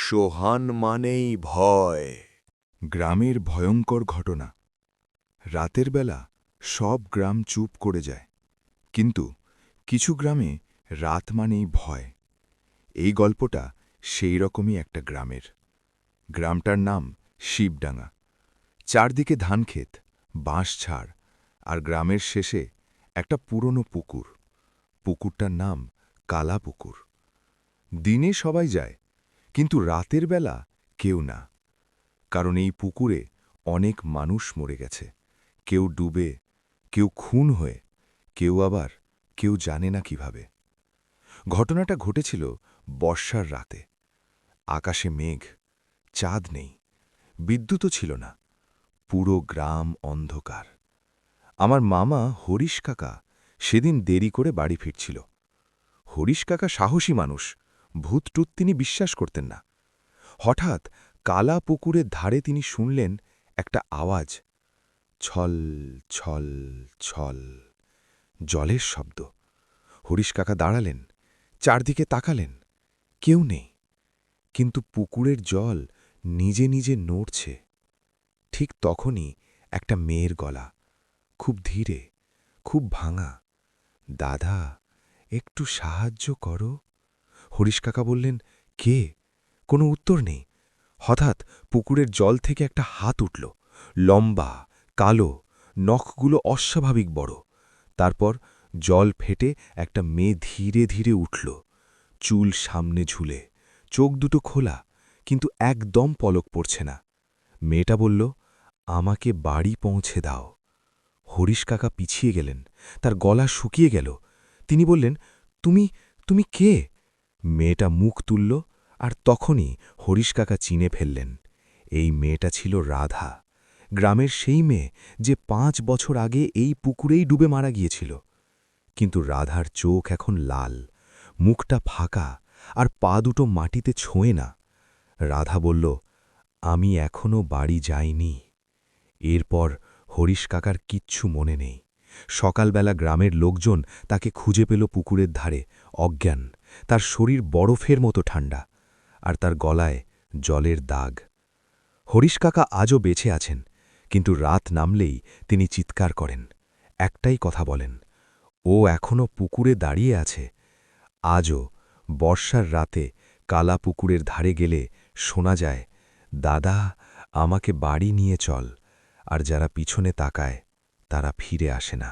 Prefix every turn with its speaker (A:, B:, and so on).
A: সোহান মানেই ভয়।
B: গ্রামের ভয়ঙ্কর ঘটনা। রাতের বেলা সব গ্রাম চুপ করে যায়, কিন্তু কিছু গ্রামে রাত মানেই ভয়। এই গল্পটা সেই রকমই একটা গ্রামের। গ্রামটার নাম শিবডাঙ্গা। চারদিকে ধানক্ষেত, বাঁশঝাড়, আর গ্রামের শেষে একটা পুরনো পুকুর। পুকুরটার নাম কালা পুকুর। দিনে সবাই যায়, কিন্তু রাতের বেলা কেউ না। কারণ এই পুকুরে অনেক মানুষ মরে গেছে, কেউ ডুবে, কেউ খুন হয়ে, কেউ জানে না কিভাবে। ঘটনাটা ঘটেছিল বর্ষার রাতে। আকাশে মেঘ, চাঁদ নেই, বিদ্যুৎও ছিল না, পুরো গ্রাম অন্ধকার। আমার মামা হরিশ কাকা সেদিন দেরি করে বাড়ি ফিরছিল। হরিশ কাকা সাহসী মানুষ, ভূতটুত তিনি বিশ্বাস করতেন না। হঠাৎ কালা পুকুরের ধারে তিনি শুনলেন একটা আওয়াজ, ছল ছল ছল, জলের শব্দ। হরিশ কাকা দাঁড়ালেন, চারদিকে তাকালেন, কেউ নেই, কিন্তু পুকুরের জল নিজে নিজে নড়ছে। ঠিক তখনই একটা মেয়ের গলা, খুব ধীরে, খুব ভাঙা, দাদা, একটু সাহায্য করো। হরিশ কাকা বললেন, কে? কোনো উত্তর নেই। হঠাৎ পুকুরের জল থেকে একটা হাত উঠল, লম্বা, কালো, নখগুলো অস্বাভাবিক বড়। তারপর জল ফেটে একটা মেয়ে ধীরে ধীরে উঠল, চুল সামনে ঝুলে, চোখ দুটো খোলা, কিন্তু একদম পলক পড়ছে না। মেয়েটা বলল, আমাকে বাড়ি পৌঁছে দাও। হরিশ কাকা পিছিয়ে গেলেন, তার গলা শুকিয়ে গেল। তিনি বললেন, তুমি তুমি কে? মেয়েটা মুখ তুলল, আর তখনই হরিশ কাকা চিনে ফেললেন। এই মেয়েটা ছিল রাধা, গ্রামের সেই মেয়ে যে ৫ বছর আগে এই পুকুরেই ডুবে মারা গিয়েছিল। কিন্তু রাধার চোখ এখন লাল, মুখটা ফাঁকা, আর পা দুটো মাটিতে ছোঁয় না। রাধা বলল, আমি এখনো বাড়ি যাইনি। এরপর হরিশ কাকার কিচ্ছু মনে নেই। সকালবেলা গ্রামের লোকজন তাকে খুঁজে পেল পুকুরের ধারে, অজ্ঞান, তার শরীর বরফের মতো ঠান্ডা, আর তার গলায় জলের দাগ। হরিশ কাকা আজও বেঁচে আছেন, কিন্তু রাত নামলেই তিনি চিৎকার করেন, একটাই কথা বলেন, ও এখনো পুকুরে দাঁড়িয়ে আছে। আজও বর্ষার রাতে কালা পুকুরের ধারে গেলে শোনা যায়, দাদা, আমাকে বাড়ি নিয়ে চল। আর যারা পিছনে তাকায় তারা ফিরে আসে না।